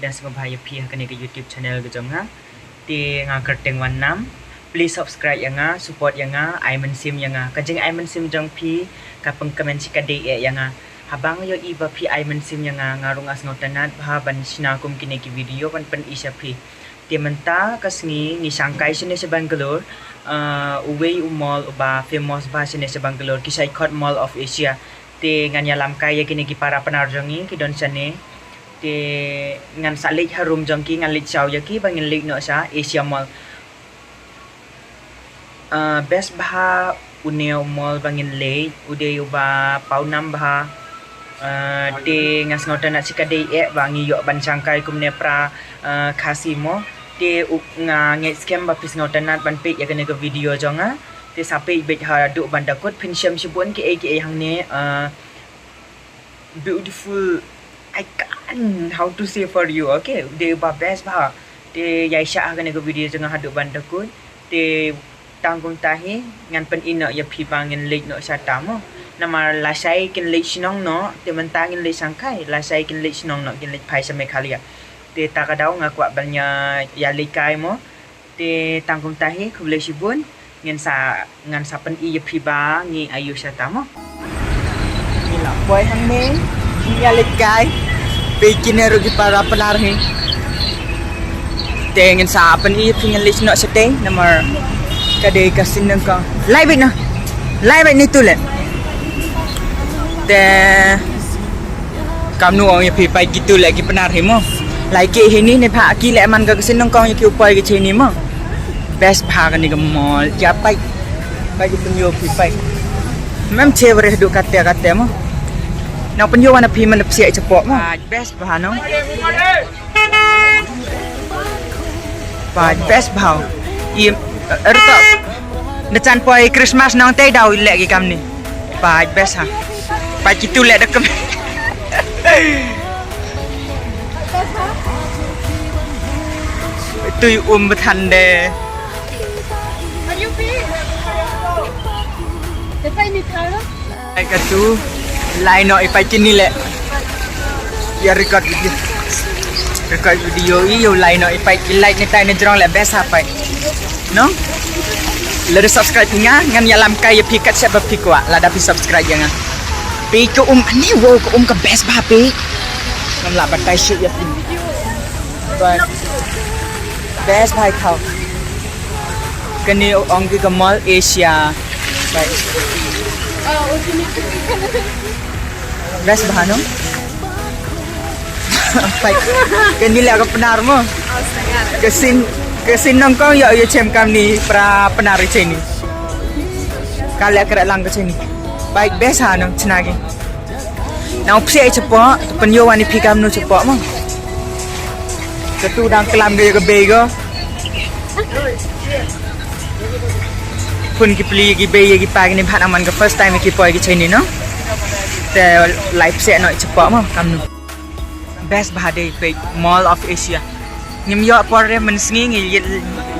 dan semua bahaya pihak kena ke YouTube channel ke jonga. Ti ngakerteng wanam. Please subscribe yang support yang mynsim yang kajeng mynsim jong pi kapeng komen chika de yang habang yo iba pi mynsim yang ngarung as ngotanat bah ban sina kum kini ki video pan isya pi. Ti menta kasngi ni Shanghai sini se Bangalore uwei mall ba famous ba sini se Bangalore kisai khot mall of Asia. Ti ngan ya Leitkai kini ki para penarjongi ki don sane ti ngan salik harum jongki ngan lit chau yaki bangin lit no sa Asia mall best bah uneo mall bangin leit ude uba paunam bah ti ngas ngotan nak sikade bangi yo ban Shanghai kumne pra khasimo ti nga nge scam ba pis ngotan nat ban pe ya kene ke video jonga ti sape bet ha du ban dakot mynsiem shibun ki hang ne beautiful I can't how to say for you okay de ba best ba de yai sha kan ko video jang hadu ban dakut de tanggung tahi ngan pen ina ya phi bangin leit no sa tamo namar la sai kin leit shnong no de man tangin leit Shanghai la sai kin leit shnong no kin leit phai sa me khalia de takadau ngakwa banya ya Leitkai mo de tanggung tahi khublei shibun ngan sa pen i ya phi ba ngi ayu sa tamo ni la boy hang me ya Leitkai bikin rugi para penarhi tengin sa pen i pingin lis no seteng namar kade kasin nang ka live ni tulen te kamnu ong pi pai gitu lagi penarhi mo like hini ne pha ki le man ka kasin nang ka ki upai ki chini mo best bha ni ka mall ya pai gitu yo pi pai mem chevre du kate mo nang penyo wana pi man psia cepok mo best bah no best bah i erta nechan poi Christmas nang te dau lek ki kam ni best ha pa kitu lek dekem tui bethan de ai ka tu lai no ipai kini le ya record video i yo lai no ipai like ni tai ni jrong le best hapai no le subscribe nga ngan ya Leitkai ya pikat siapa pikwa la dapat subscribe yang pi ko ani wo ko ka best ba pi ngam la batai shoot ya pi but best bhai khau kani ong ki ka mall Asia right best bahano pai kani la ka penar mo kesin nang kau ya chem kam ni pra penari cheni kala kra lang ka cheni baik best ha nang chnagi nang psi chepo penyo wani phikam no chepo mo ketu dang kelam ge ke bego pun ki pli ki be ki pag ni phat aman ka first time ki poi ki cheni no te live se no chepo mo kam no best bahade pe mall of Asia nim yo por men sngi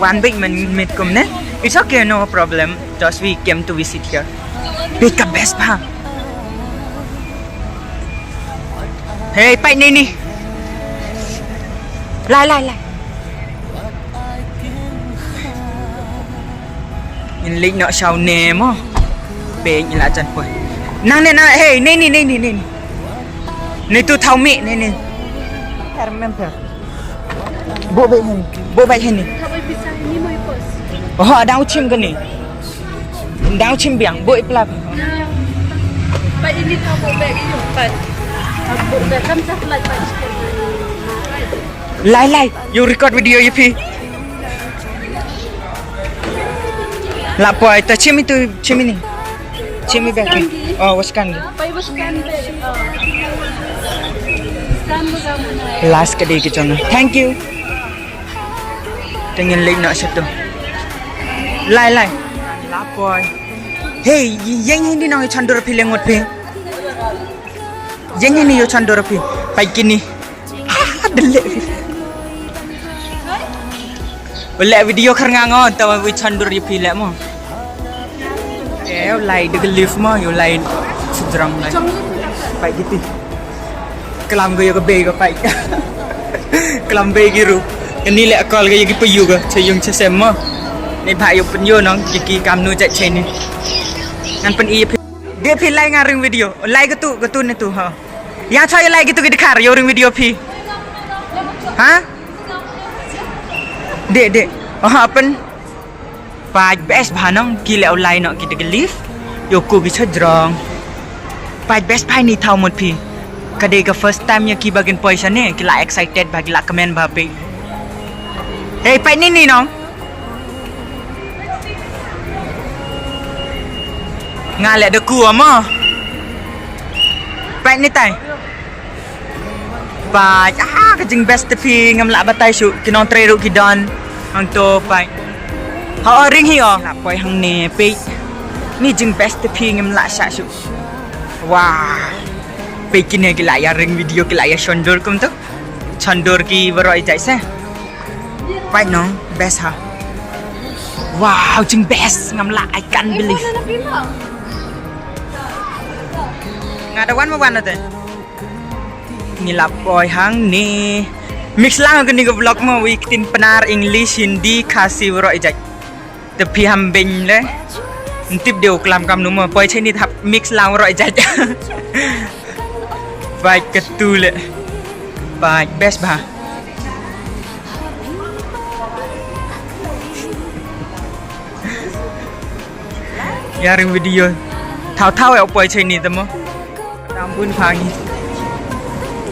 one big men mit kumne it's okay no problem just we came to visit here pick up best ba hey pai ni lai in lik no sau ne mo be ni la chan poi nang ne na hey ni tu thau mi ni remember bộ vậy hình này họ đau chim cái này đau chim biển bội plap vậy đi thao bộ về cái dụng phần bộ về cắm chắc lại you record video you pi là boy ta chim itu chim ini chim back oh waskan last cái đi cái chồng thank you tengen link nak satu lai lapoi hey yang ini nang chandor phile ngot phe yang ini yo chandor phe pai kini dele boleh video khar ngango tawa wi chandor ye phile mo lai de lift mo yo lai sedrang lai pai gitu kelam go yo ke be go pai kelambe giru. Ini lek kol ke yagi payu ke ceyung cesema. Ni bayu penyo nong yagi kamnu cek ceni. Ngan pen iya dia pi like ngaring video. Like tu ni tu ha. Yang saya like itu ke dekar yo ring video pi. Ha? Dek. Oh apen. Pai best bhanong kile online nok kita lift. Yo ku gi chadrong. Pai best pai ni thau mot pi. Kade ka first time ya ki bagian poisa ne kila excited bagi la comment ba pe. Hey pai ni nong. Ngalek de ku ama. Pai ni tai. Pai kajing best pi ngam la batai su kinong tre ru ki don. Hang to pai. Ha ring hi o. La poi hang ne pe. Ni jing best pi ngam la sa su. Wah. Pe kine ki la ya ring video ki la ya shondor kum tu. Chandor ki baroi jai se. Pai no best ha. Wow, jing best ngam la I can't believe. Ngada wan ate. Ni la poi hang ni. Mix lang ke ni vlog mo week tin penar English Hindi khasi baroi jai. Tapi ham beng le. Tip điều làm cầm đúng mà quay trên đi thập mix lao rồi chạy vài cái tu lệ vài best bà yaring video thao ở quay trên đi tao làm buôn phang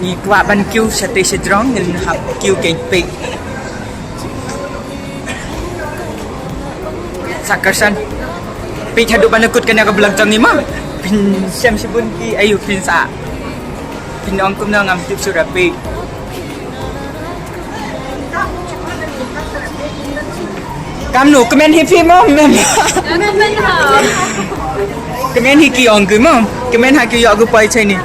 ni qua ban kêu sẽ tê sẽ drone nên học kêu cái pi kyrshan pi hadu banakut kena ke belakang ni mah pin siam shibun ki ayu pin sa pin ong kum ngam tip surat pi kam nu comment hi phi mo mem comment hi ki ong ku mo comment ha ki yo ku pai chai ni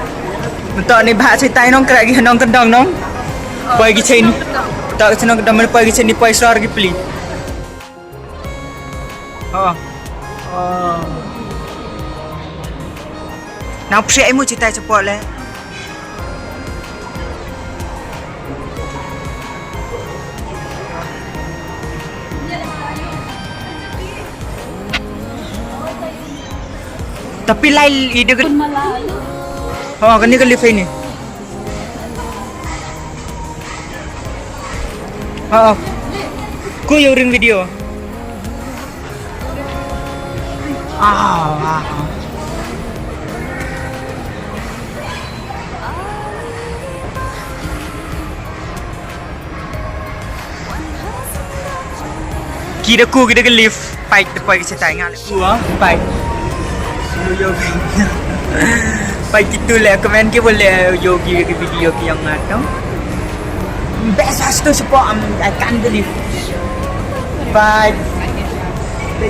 to ni bha chai tai nong kra gi nong kan dong nong pai gi chai ni to nong kan dong pai gi chai ni pai sar gi pli ha nào sẽ mua chỉ tay cho bọn lên tapi lain ide kan oh kan ni kan live ini oh ku yo ring video kita ke lift pai depan kita tai ngal gua pai yo pai gitu le comment ke boleh yogi ke video ke yang ada best tu support I can't believe pai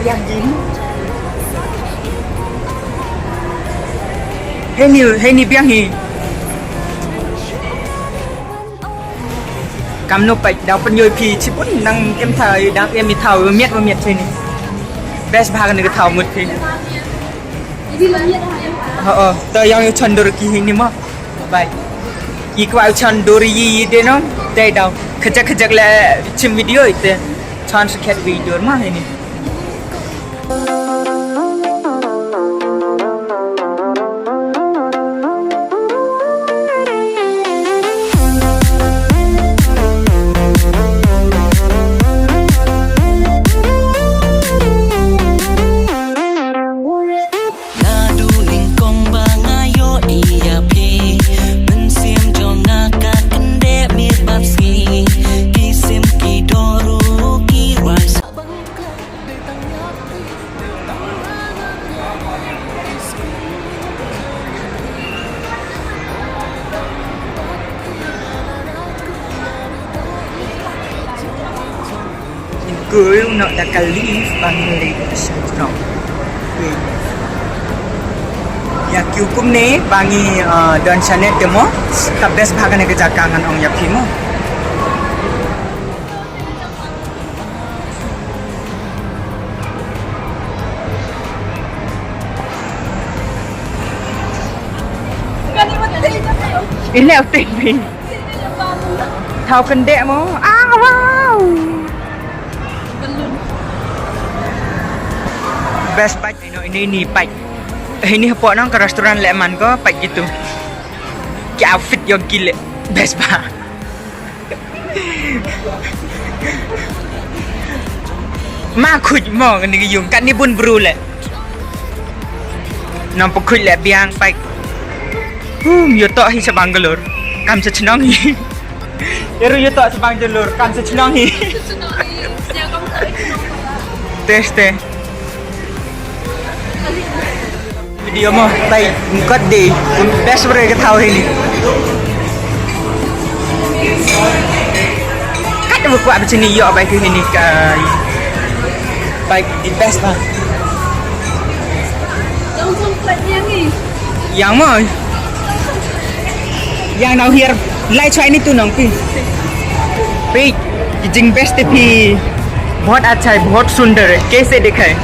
yang Jing Hei ni biang hi. Kam no pai dau penyoi pi chipun nang em thai dang em mi thau miet thế ni. Best bha kan ke thau mut pi. To yang chandor ki hi ni ma. Bai. Ki kwa chandor yi de no. Dai dau. Khajak la chim video ite. Chance cat video ma ni. Girl nak dah live Bangladesh strong. Ya kyu kumne bangi dan chanet demo kabes bhagan ke jakangan ong ya phimo. Ini apa ini? Thao kendek mo. Ah, wow. Best bite ini bite. Ini hapok nang ke restoran Leman ko bite gitu. Ke outfit yang gila. Best ba. Ma khuj mo kan ni yung kan ni bun bru le. Nampak khuj le biang bite. Yo tok hi sa Bangalore. Kam sa shnong hi. Pero yo tok sa Bangalore kam sa shnong hi. Teste. Video mo tay ngkat di best bre ka thau hi ni. Kat mo kwa ba sini yo ba ki ni kai. Bike the best ba. Don't complain yang ni. Yang mo. Yang nào here like try ni tu nong pi. Pi Jing best pi बहुत अच्छा है बहुत सुंदर है कैसे देखा है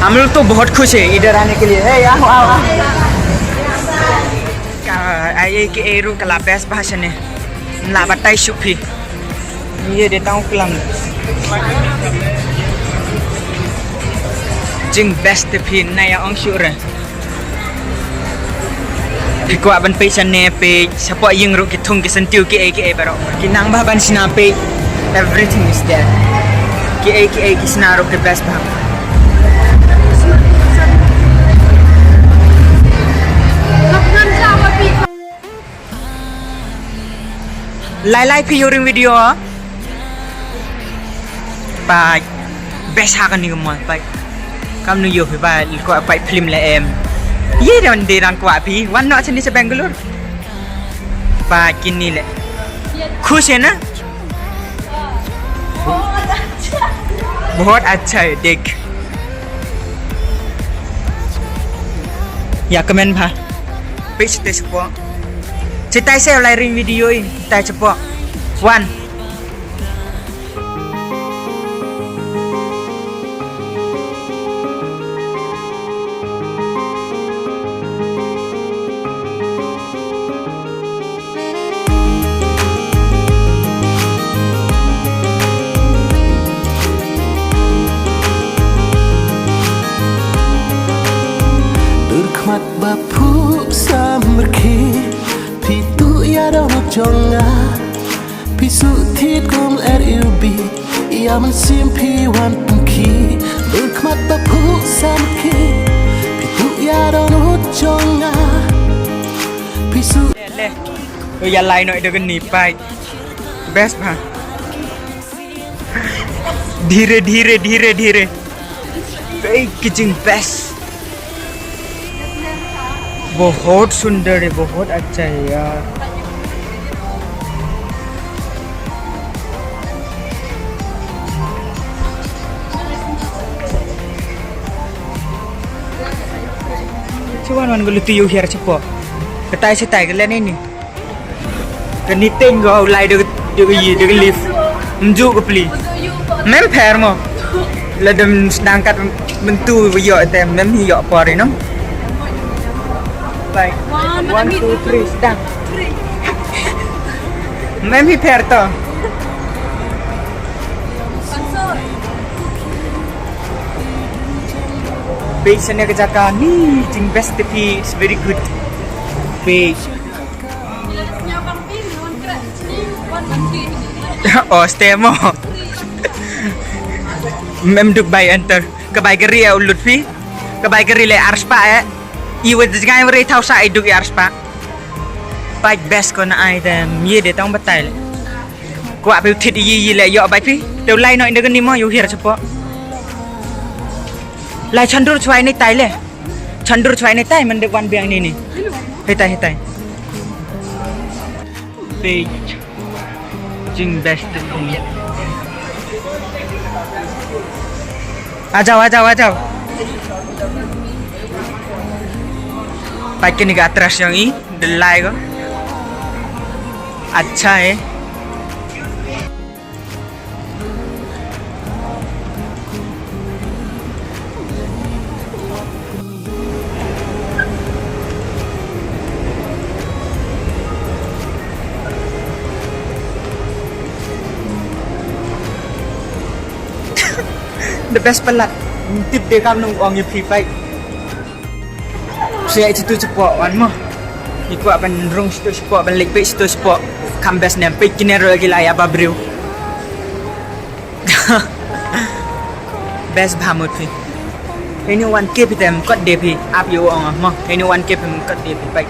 हम लोग तो बहुत खुश है इधर आने के लिए आओ आओ आई के एरू कला बेस्ट भाषा ने ला बताई शुपी ये देता हूँ कलम Jing best pi naya ong sure ko aban pe chane pe sapo ying ru ki thung ki sentiu ki baro ki nang ba ban sina pe everything is there ki sinaro ke best ba lai pi yoring video ba best ha kan ni mo ba kam nu yo ba ko ba film la em ye dan de rang kwa pi wan no sini se Bangalore ba kini le खुश है ना बहुत अच्छा है देख ya komen ba pitch te sepo citai saya layering video ini tai sepo one Mat bapu samrki pitu ya dong jonga pisu thit kum ubi ya mynsiem pi wan pumki mat bapu samrki pitu ya dong jonga pisu le ya lai noi được ni pai best ba धीरे धीरे धीरे धीरे किचिंग बेस्ट बहुत सुंदर है बहुत अच्छा है यार cuman wan gulu tiyu hier cepo ketai setai ke len ini ke niting go lai được lift mju ke pli mem pher mo là đâm đang cắt mình tu với dọ tem mem hi dọ po rồi nó like 1 2 3 sedang mem hi pher to page sana ke jaka ni Jing best tapi is very good page oh stay mo mem duk bay enter ke bay geri ulut fi ke bay geri le ars pa iwa jangan beri tahu saya duk ars pa bay best ko na item ye de tong batai le ko ape thit yi le yo bay fi teu lai noi de ni mo yu hier chapo lai chandur chwai nei tai le chandur chwai nei tai man de wan biang ni ni hetai page Jing best ni आ जाओ pakai ni ke atas yang ini delai ko अच्छा है the best pelat. Tip dia kam nung ong ye phi pai. Saya itu cepat wan mah. Iku akan rong situ cepat ban lek pe situ cepat. Kam best nem pe kinero lagi lah ya babriu. Best bhamut phi. Ini one keep them cut de phi. Up you ong mah. Ini one keep them cut de phi pai.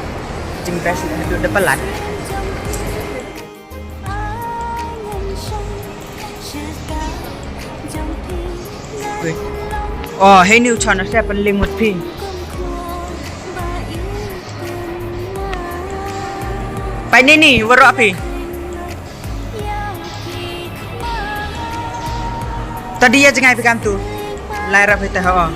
Jing best itu the pelat. Oh, hey new channel saya penling mut phi. Pai ni warok phi. Tadi ya jangai phi kam tu. Lai ra phi ta ha.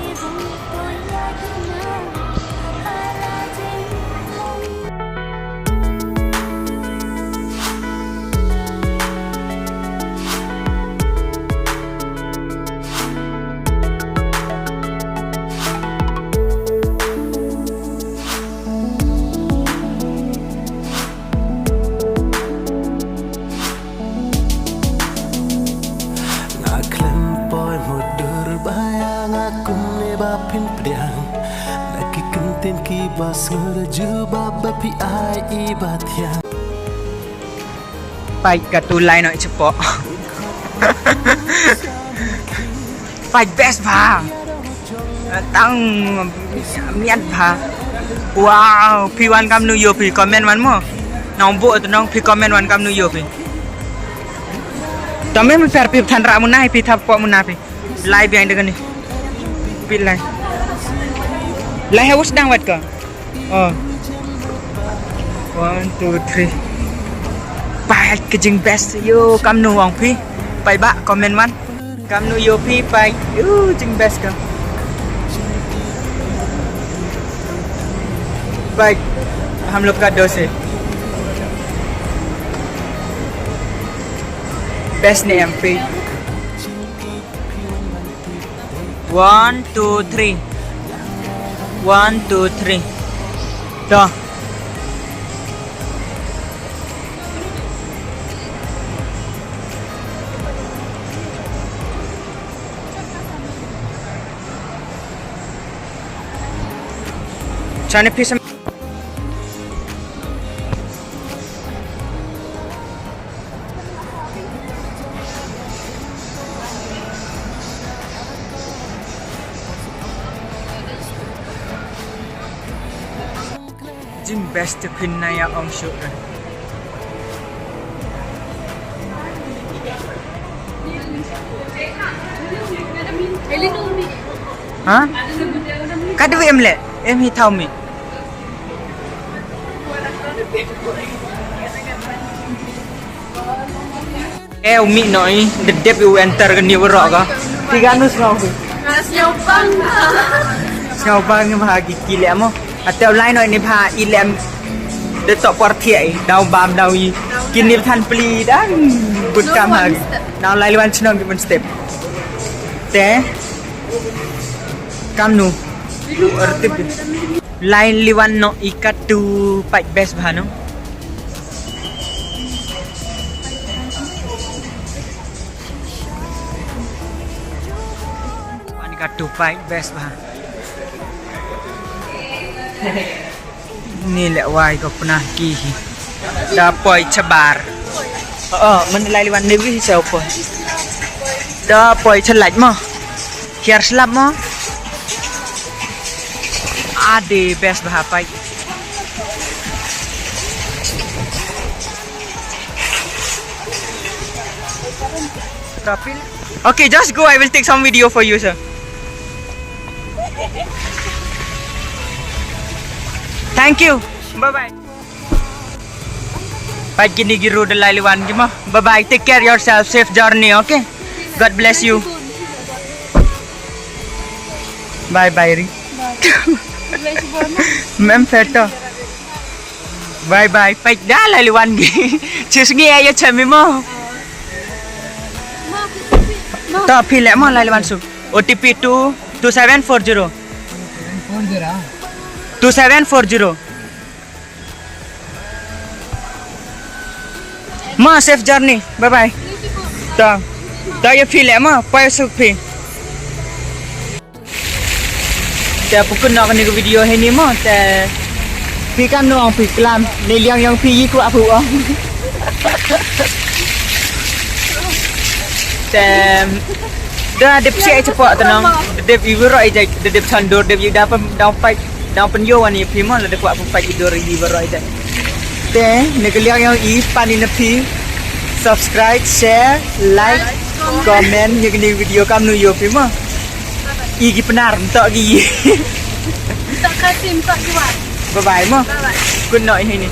Phin priang naki kentin ki basur juba bapi ai ibatya Pai ka tu lai noi cepo. Pai best ba. Tang miat ba. Wow, phi wan kam nu yo phi comment wan mo. Nong bo tu nong phi comment wan kam nu yo phi. Tame mun fer pi than ra mun nai phi thap ko mun na phi. Lai behind dengan ni. Pi lai. Lai haus dang wat ka. Oh. 1 2 3. Pai ke jing best yo kam nu wang phi. Pai ba comment wan. Kam nu yo phi pai. Jing best ka. Baik, हम लोग का दो से बेस्ट ने एमपी 1 2 3 1 2 3 तो चाने फिर Jing best pin na ya ong shoot. Hả? Cách với em lệ, em hi thau mi. Umi noi, the depth you enter ke new rock. Tiga nus mau. Siapa bang bahagi kile mo? Atau lain noi ni bah ilem de top partai dau bam dau yi kini than pli dan bukan hagi. Dau lain wan shnong di step. Te kamnu ertib lain liwan no ikat tu pat best bahano. Ikat tu pat best bah. Ni lek wai ko pernah ki. Da poi cebar. Men lai liwan ni wi siapa? Da poi celat mo. Kiar slap mo. Ade best bah pai. Kapil. Okay, just go. I will take some video for you, sir. Thank you. Bye bye. Bye gini giru dalai liwan gima. Bye bye. Take care yourself. Safe journey. Okay. God bless you. Bye bye ri. Mem feto. Bye bye. Bye dalai liwan gi. Chisngi ayo chami mo. Ta phile mo dalai liwan su. OTP 2740. 2740. Ma safe journey. Bye bye. Ta ye feel ma pa suk phi. แต่พวกคุณนอกกันในวิดีโอให้นี่มั้งแต่พี่กันน้องพี่กลามในเลี้ยงยังพี่ยี่กูอ่ะผู้อ๋อแต่เดี๋ยวเด็บเชี่ยเฉพาะแต่น้องเด็บอีวิโรไอใจเด็บชันโดเด็บยี่ดาวไปดาวเป็นโยวันนี้พี่มั้งแล้วเด็กว่าผมไปอีโดรีวิโรไอใจแต่ในเลี้ยงยังอีปานินพี่ subscribe share like comment yang ni video kamu yo pima igi benar entok gi tak kasih tak jual bye bye mo kun noi ni